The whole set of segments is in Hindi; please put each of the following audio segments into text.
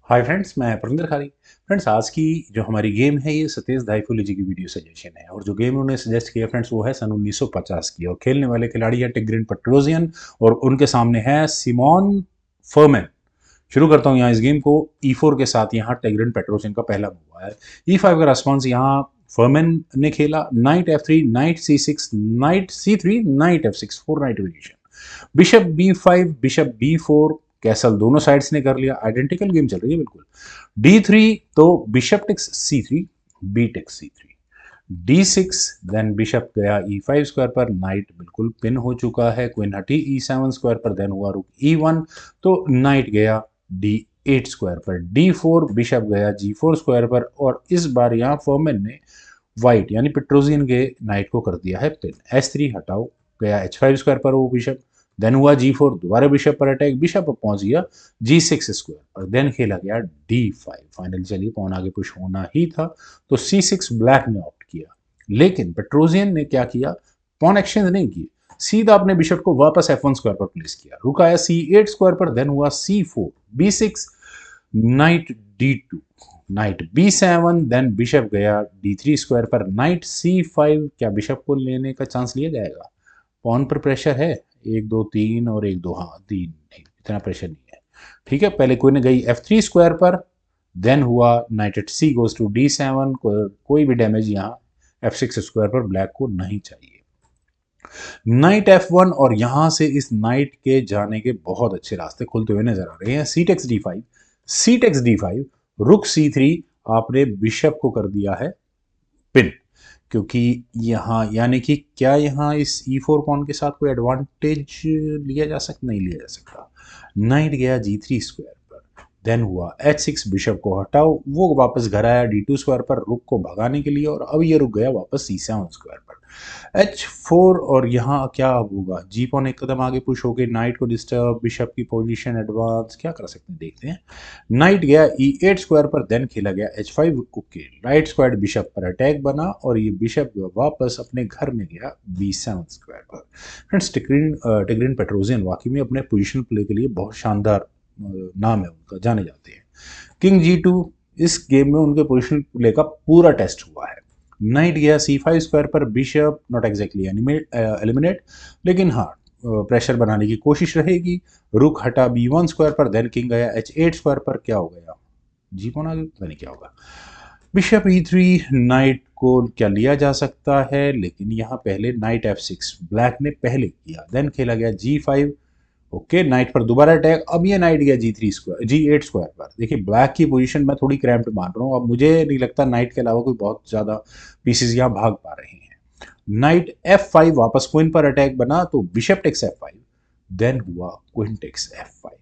हाय फ्रेंड्स, मैं प्रविंदर खारी। फ्रेंड्स, आज की जो हमारी गेम है ये सतीश धाईफुली जी की वीडियो सजेशन है और जो गेम उन्होंने सजेस्ट किया फ्रेंड्स वो है सन 1950 की और खेलने वाले खिलाड़ी है टिग्रिन पेट्रोजियन और उनके सामने है सिमोन फर्मैन। शुरू करता हूँ यहाँ इस गेम को E4 के साथ। यहाँ टिग्रिन पेट्रोजियन का पहला मूव है। E5 का रिस्पॉन्स यहाँ फर्मैन ने खेला। Night F3, night C6, night C3, night F6, 4 night variation. Bishop B5, bishop B4, castle दोनों साइड्स ने कर लिया। आइडेंटिकल गेम चल रही है बिल्कुल। D3 तो bishop takes C3, B takes C3, D6, then bishop गया E5 स्क्वायर पर, नाइट बिल्कुल पिन हो चुका है। क्वीन हटी E7 स्क्वायर पर, देन हुआ रुक E1 तो नाइट गया D8 स्क्वायर पर। D4 बिशप गया G4 स्क्वायर पर और इस बार यहाँ फर्मैन ने वाइट यानी पेट्रोजियन के नाइट को कर दिया है पिन। S3 हटाओ, गया H5 स्क्वायर पर वो बिशप। देन हुआ G4, दोबारा बिशप पर अटैक, बिशप पहुंच गया G6 स्क्वायर पर। देन खेला गया D5। फाइनली चलिए पॉन आगे पुश होना ही था तो C6 ब्लैक ने ऑप्ट किया, लेकिन पेट्रोजियन ने क्या किया, पॉन एक्सचेंज नहीं किए, सीधा अपने बिशप को वापस F1 स्क्वायर पर प्लेस किया। रुक आया C8 स्क्वायर पर, देन हुआ C4, B6, night D2, night B7, then bishop गया D3 स्क्वायर पर, नाइट C5। क्या बिशप को लेने का चांस लिया जाएगा? पॉन पर प्रेशर है, 1 2 3 और 1 2, हाँ 3 नहीं, इतना प्रेशर नहीं है। ठीक है, पहले क्वीन गई F3 स्क्वायर पर, देन हुआ knight at C goes to D7। कोई भी डैमेज यहाँ F6 स्क्वायर पर ब्लैक को नहीं चाहिए। नाइट F1 और यहां से इस नाइट के जाने के बहुत अच्छे रास्ते खुलते हुए नजर आ रहे हैं। C takes D5, C takes D5, रुक C3। आपने बिशप को कर दिया है पिन, क्योंकि यहाँ यानी कि क्या यहाँ इस E4 पॉन के साथ कोई एडवांटेज लिया जा सकता? नहीं लिया जा सकता। नाइट गया G3 स्क्वायर पर, देन हुआ H6, बिशप को हटाओ, वो वापस घर आया D2 स्क्वायर पर रुक को भगाने के लिए और अब ये रुक गया वापस C7 स्क्वायर पर। H4 और यहाँ क्या होगा, जी पॉन एक कदम आगे पुश होके नाइट को डिस्टर्ब, बिशप की पोजीशन एडवांस, क्या कर सकते हैं देखते हैं। नाइट गया E8 स्क्वायर पर, देन खेला गया H5। Okay, right square bishop पर अटैक बना और ये बिशप वापस अपने घर में गया B7 स्क्वायर पर। फ्रेंड्स, टिग्रिन पेट्रोजियन वाकई में अपने पोजीशन प्ले के लिए बहुत शानदार नाम है उनका, जाने जाते हैं। किंग G2, इस गेम में उनके पोजीशन प्ले का पूरा टेस्ट हुआ है। नाइट गया C5 स्क्वायर पर, बिशप नॉट एग्जैक्टली एलिमिनेट, लेकिन हाँ प्रेशर बनाने की कोशिश रहेगी। रुक हटा B1 स्क्वायर पर, देन किंग गया H8 स्क्वायर पर। क्या हो गया, जी पॉन आगे पता नहीं क्या होगा। बिशप E3, नाइट को क्या लिया जा सकता है, लेकिन यहाँ पहले नाइट F6 ब्लैक ने पहले किया, देन खेला गया G5। ओके, नाइट पर दोबारा अटैक, अब ये नाइट गया G3 स्क्वायर, G8 स्क्वायर पर। देखिए ब्लैक की पोजीशन मैं थोड़ी क्रैम्प्ड मान रहा हूँ, अब मुझे नहीं लगता नाइट के अलावा कोई बहुत ज़्यादा पीसेज यहाँ भाग पा रहे हैं। नाइट F5, वापस क्वीन पर अटैक बना तो बिशप टेक्स F5, देन हुआ queen takes F5,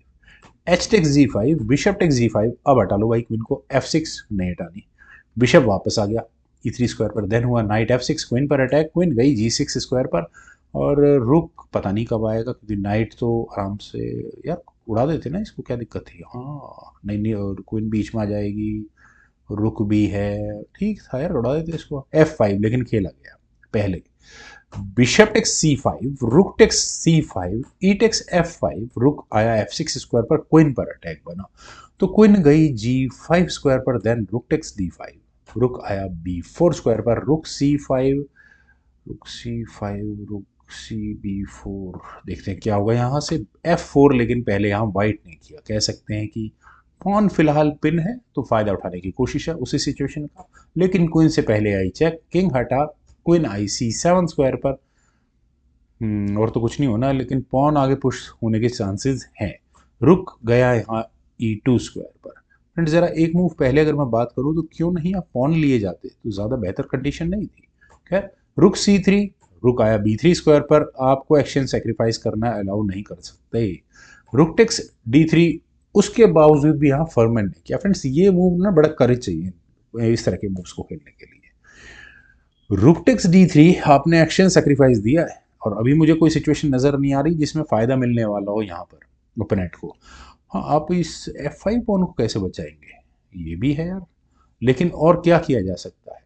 H takes G5, bishop takes G5। अब हटा लो भाई क्वीन को, F6 नहीं हटानी, बिशप वापस आ गया E3 स्क्वायर पर, देन हुआ नाइट F6, क्वीन पर अटैक, क्वीन गई G6 स्क्वायर पर और रुक पता नहीं कब आएगा, क्योंकि नाइट तो आराम से यार उड़ा देते ना इसको, क्या दिक्कत थी? हाँ नहीं नहीं, और क्वीन बीच में आ जाएगी, रुक भी है, ठीक था यार उड़ा देते इसको। F5 लेकिन खेला गया पहले, bishop takes C5, rook takes C5, ई टेक्स F5, रुक आया F6 स्क्वायर पर, क्वीन पर अटैक बना तो क्वीन गई G5 स्क्वायर पर, देन रुक टेक्स D5, रुक आया B4 स्क्वायर पर, रुक C5, रुक C5, रुक CB4। देखते हैं क्या होगा यहाँ से। F4, लेकिन पहले यहाँ वाइट ने किया, कह सकते हैं कि पॉन फिलहाल पिन है तो फायदा उठाने की कोशिश है उसी सिचुएशन का, लेकिन क्वीन से पहले आई चेक, किंग हटा, क्वीन आई C7 स्क्वायर पर। और तो कुछ नहीं होना, लेकिन पॉन आगे पुश होने के चांसेस हैं। रुक गया यहाँ E2 स्क्वायर पर। फ्रेंड जरा एक मूव पहले अगर मैं बात करूँ तो क्यों नहीं आप पॉन लिए जाते तो ज़्यादा बेहतर कंडीशन नहीं थी। खैर, रुक C3, रुक आया B3 स्क्वायर पर, आपको एक्शन सेक्रीफाइस करना अलाउ नहीं कर सकते। रुक टेक्स D3, उसके बावजूद भी यहाँ फर्मैन ने किया। फ्रेंड्स ये मूव ना बड़ा करेज चाहिए इस तरह के मूव्स को खेलने के लिए। रुक टेक्स D3, आपने एक्शन सेक्रीफाइस दिया है और अभी मुझे कोई सिचुएशन नजर नहीं आ रही जिसमें फायदा मिलने वाला हो यहाँ पर ओपोनेंट को। हाँ, आप इस F5 पॉन को कैसे बचाएंगे, ये भी है यार, लेकिन और क्या किया जा सकता है।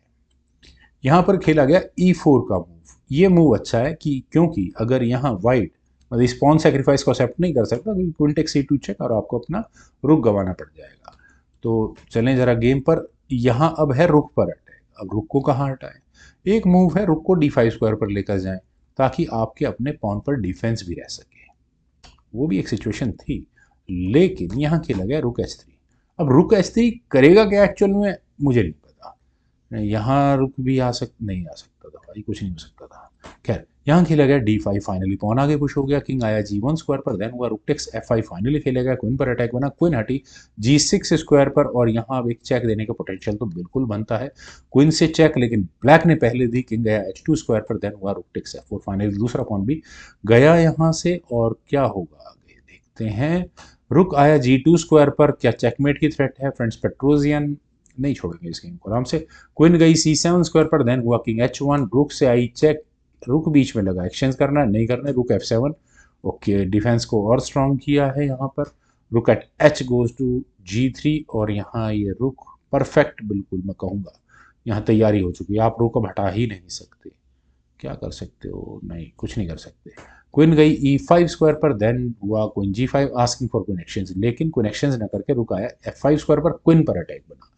यहाँ पर खेला गया E4 का मूव। ये मूव अच्छा है कि क्योंकि अगर यहाँ वाइट मतलब स्पॉन सेक्रीफाइस को एक्सेप्ट नहीं कर सकता, क्योंकि क्वीन टेक्स C2 चेक और आपको अपना रुक गंवाना पड़ जाएगा। तो चलें ज़रा गेम पर। यहाँ अब है रुक पर अटैक। अब रुक को कहाँ हटाएं? एक मूव है रुक को d5 स्क्वायर पर लेकर जाएं ताकि आपके अपने पॉन पर डिफेंस भी रह सके। वो भी एक सिचुएशन थी, लेकिन यहाँ खेला गया रुक h3। अब रुक h3 करेगा क्या एक्चुअल में मुझे नहीं पता। यहाँ रुक भी नहीं आ सकता था भाई, कुछ नहीं हो सकता था। खैर यहाँ खेला गया d5, फाइनली पॉन आगे पुश हो गया, किंग आया g1 स्क्वायर पर, देन हुआ रुक टेक्स f5, फाइनली खेला गया, क्वीन पर अटैक बना, क्वीन हटी g6 स्क्वायर पर, और यहाँ अब एक चेक देने का पोटेंशियल तो बिल्कुल बनता है क्वीन से चेक, लेकिन ब्लैक ने पहले दी, किंग गया h2 स्क्वायर पर, देन हुआ रुक टेक्स f4, फाइनली दूसरा पॉन भी गया यहाँ से। और क्या होगा आगे देखते हैं। रुक आया g2 स्क्वायर पर, क्या चेकमेट की थ्रेट है फ्रेंड्स? पेट्रोजियन नहीं छोड़ेंगे इस गेम को आराम से। क्वीन गई c7 स्क्वायर पर, देन हुआ किंग h1, रुक से आई चेक, रुक बीच में लगा, एक्सचेंज करना नहीं करना है, रुक f7। ओके, डिफेंस को और स्ट्रांग किया है यहाँ पर। रुक eight h goes to g3, और यहाँ ये रुक परफेक्ट बिल्कुल मैं कहूँगा यहाँ तैयारी हो चुकी है। आप रुक अब हटा ही नहीं सकते। क्या कर सकते हो? नहीं, कुछ नहीं कर सकते। क्वीन गई e5 स्क्वायर पर, देन हुआ queen g5 asking for queen exchange, लेकिन क्वीन एक्सचेंज न करके रुक आया f5 स्क्वायर पर, क्वीन पर अटैक बना।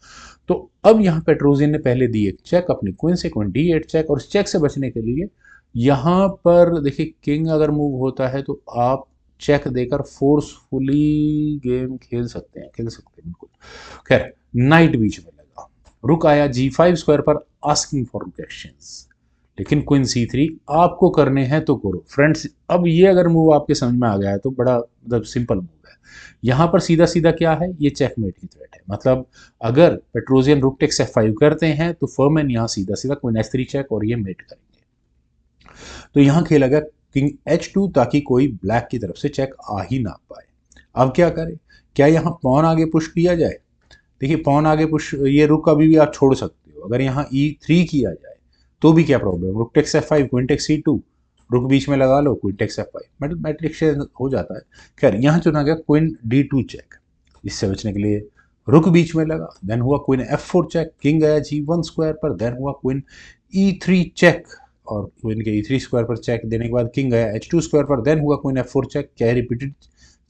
तो अब यहाँ पेट्रोजियन ने पहले दी एक चेक अपनी क्वीन से, क्वीन d8 चेक, और इस चेक से बचने के लिए यहाँ पर देखिए किंग अगर मूव होता है तो आप चेक देकर फोर्सफुली गेम खेल सकते हैं बिल्कुल। खैर नाइट बीच में लगा, रुक आया g5 स्क्वायर पर आस्किंग फॉर रुक एक्सचेंज, लेकिन क्वीन c3 आपको करने हैं तो करो फ्रेंड्स। अब ये अगर मूव आपके समझ में आ गया है तो बड़ा मतलब सिंपल मूव है। यहाँ पर सीधा सीधा क्या है, ये चेकमेट की थ्रेट है। मतलब अगर पेट्रोजियन रुक टेक्स f5 करते हैं तो फर्मैन यहाँ सीधा सीधा क्वीन h3 चेक, और ये मेट करेंगे। तो यहाँ खेला गया किंग h2 ताकि कोई ब्लैक की तरफ से चेक आ ही ना पाए। अब क्या करें? क्या यहाँ पॉन आगे पुश किया जाए? देखिए पॉन आगे पुश, ये रुक अभी भी आप छोड़ सकते हो। अगर यहाँ e3 किया जाए तो भी क्या problem, rook takes f5, queen takes c2, रुक बीच में लगा लो, क्वीन टेक्स f5, मैट्रिक्स हो जाता है। खैर यहाँ चुना गया क्वीन d2 चेक। इससे बचने के लिए रुक बीच में लगा, देन हुआ क्वीन f4 चेक, किंग गया g1 स्क्वायर पर, देन हुआ क्वीन e3 चेक, और क्वीन के e3 स्क्वायर पर चेक देने के बाद किंग गया h2 स्क्वायर पर, देन हुआ क्वीन f4 चेक। क्या रिपीटेड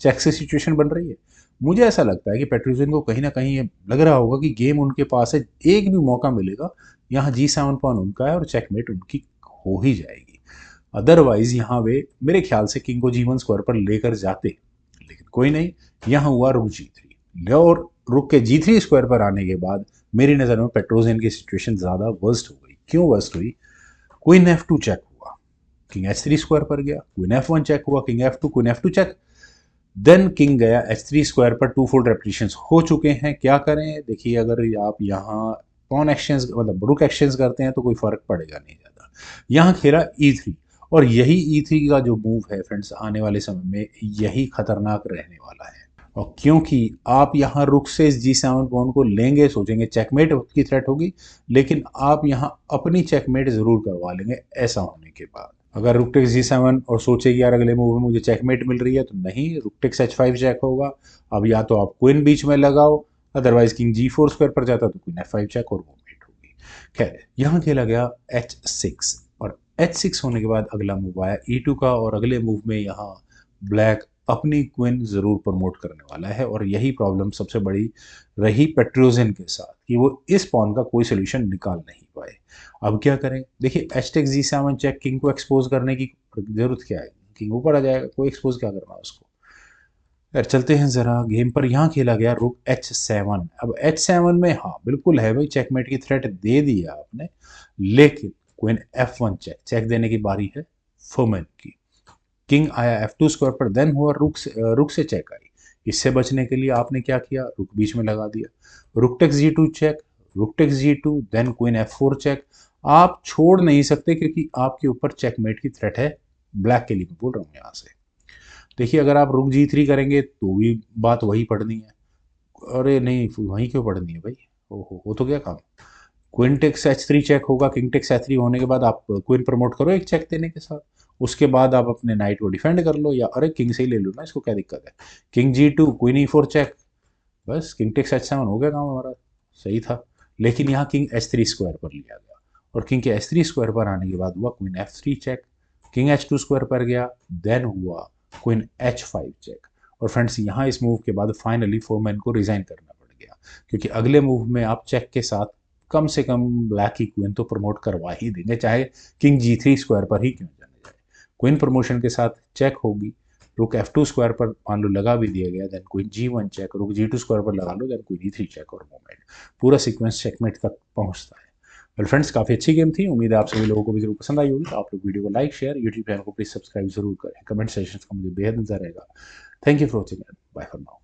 चेक से सिचुएशन बन रही है? मुझे ऐसा लगता है कि पेट्रोजियन को कहीं ना कहीं ये लग रहा होगा कि गेम उनके पास है, एक भी मौका मिलेगा यहाँ g7 पॉन उनका है और चेकमेट उनकी हो ही जाएगी। अदरवाइज यहाँ वे मेरे ख्याल से किंग को g1 स्क्वायर पर लेकर जाते, लेकिन कोई नहीं, यहाँ हुआ रुक g3, और रुक के g3 स्क्वायर पर आने के बाद मेरी नज़र में पेट्रोजियन की सिचुएशन ज़्यादा वर्स्ट हो गई। क्यों वर्स्ट हुई? क्वीन f2 चेक हुआ, किंग h3 स्क्वायर पर गया, क्वीन f1 चेक हुआ, king f2, queen f2 check, then king गया h3 स्क्वायर पर। 2 फोल्ड रेपिटेशंस हो चुके हैं। क्या करें? देखिए अगर आप यहाँ पॉन एक्सचेंज मतलब रुक एक्सचेंज करते हैं तो कोई फर्क पड़ेगा नहीं ज़्यादा। यहाँ खेला e3, और यही e3 का जो मूव है फ्रेंड्स आने वाले समय में यही खतरनाक रहने वाला है। और क्योंकि आप यहाँ रुक से इस g7 पॉन को लेंगे, सोचेंगे चेकमेट की थ्रेट होगी, लेकिन आप यहाँ अपनी चेकमेट जरूर करवा लेंगे ऐसा होने के बाद। अगर रुक टेक्स g7 और सोचे कि यार अगले मूव में मुझे चेकमेट मिल रही है, तो नहीं, रुक टेक्स h5 चेक होगा। अब या तो आप क्वीन बीच में लगाओ, अदरवाइज किंग g4 स्क्वायर पर जाता तो क्वीन f5 चेक और वो मेट होगी। खैर यहाँ खेला गया h6, और h6 होने के बाद अगला मूव आया e2 का, और अगले मूव में यहाँ ब्लैक अपनी क्वीन जरूर प्रमोट करने वाला है, और यही प्रॉब्लम सबसे बड़ी रही पेट्रोजियन के साथ कि वो इस पॉन का कोई सोल्यूशन निकाल नहीं पाए। अब क्या करें? देखिए H takes g7 check, king को एक्सपोज करने की जरूरत क्या है? किंग ऊपर आ जाएगा, कोई एक्सपोज क्या करना उसको। यार चलते हैं जरा गेम पर। यहाँ खेला गया रुक h7। अब h7 में हाँ बिल्कुल है भाई, चेकमेट की थ्रेट दे दी है आपने, लेकिन क्वीन f1 चेक, चेक देने की बारी है फर्मैन की। किंग आया f2 स्क्वायर पर, देन हुआ रुक से चेक आई। इससे बचने के लिए आपने क्या किया? रुक बीच में लगा दिया, rook takes g2 check, rook takes g2, then queen f4 check. आप छोड़ नहीं सकते क्योंकि आपके ऊपर चेकमेट की थ्रेट है, ब्लैक के लिए मैं बोल रहा हूँ यहाँ से। देखिए अगर आप रुक g3 करेंगे तो भी बात वही पढ़नी है। अरे नहीं, वहीं क्यों पढ़नी है भाई? ओहो, वो तो क्या काम। क्वीन टेक्स h3 चेक होगा, किंग टेक्स h3 होने के बाद आप क्वीन प्रमोट करो एक चेक देने के साथ, उसके बाद आप अपने नाइट को डिफेंड कर लो, या अरे किंग से ही ले लो ना, इसको क्या दिक्कत है। King g2, queen e4 check, बस किंग टेक्स h7 हो गया काम हमारा। सही था, लेकिन यहाँ किंग h3 स्क्वायर पर लिया गया, और किंग के h3 स्क्वायर पर आने के बाद हुआ queen f3 check, king h2 square पर गया, देन हुआ क्वीन h5 चेक। और फ्रेंड्स यहाँ इस मूव के बाद फाइनली फोरमैन को रिजाइन करना पड़ेगा। गया, क्योंकि अगले मूव में आप चेक के साथ कम से कम ब्लैक की क्वीन तो प्रमोट करवा ही देंगे, चाहे किंग G3 स्क्वायर पर ही क्यों जाने जाए। क्वीन प्रमोशन के साथ चेक होगी, रुक F2 स्क्वायर पर मान लो लगा भी दिया गया, देन क्वीन G1 चेक, रुक G2 स्क्वायर पर लगा लो, देन क्वीन E3 चेक और मूवमेंट, पूरा सीक्वेंस चेकमेट तक पहुंचता है। वेल फ्रेंड्स, काफ़ी अच्छी गेम थी, उम्मीद है आप सभी लोगों को भी जरूर पसंद आई होगी। तो आप लोग वीडियो को लाइक शेयर, यूट्यूब चैनल को प्लीज सब्सक्राइब जरूर करें, कमेंट सेशन का मुझे बेहद इंतजार रहेगा। Thank you for watching, bye for now.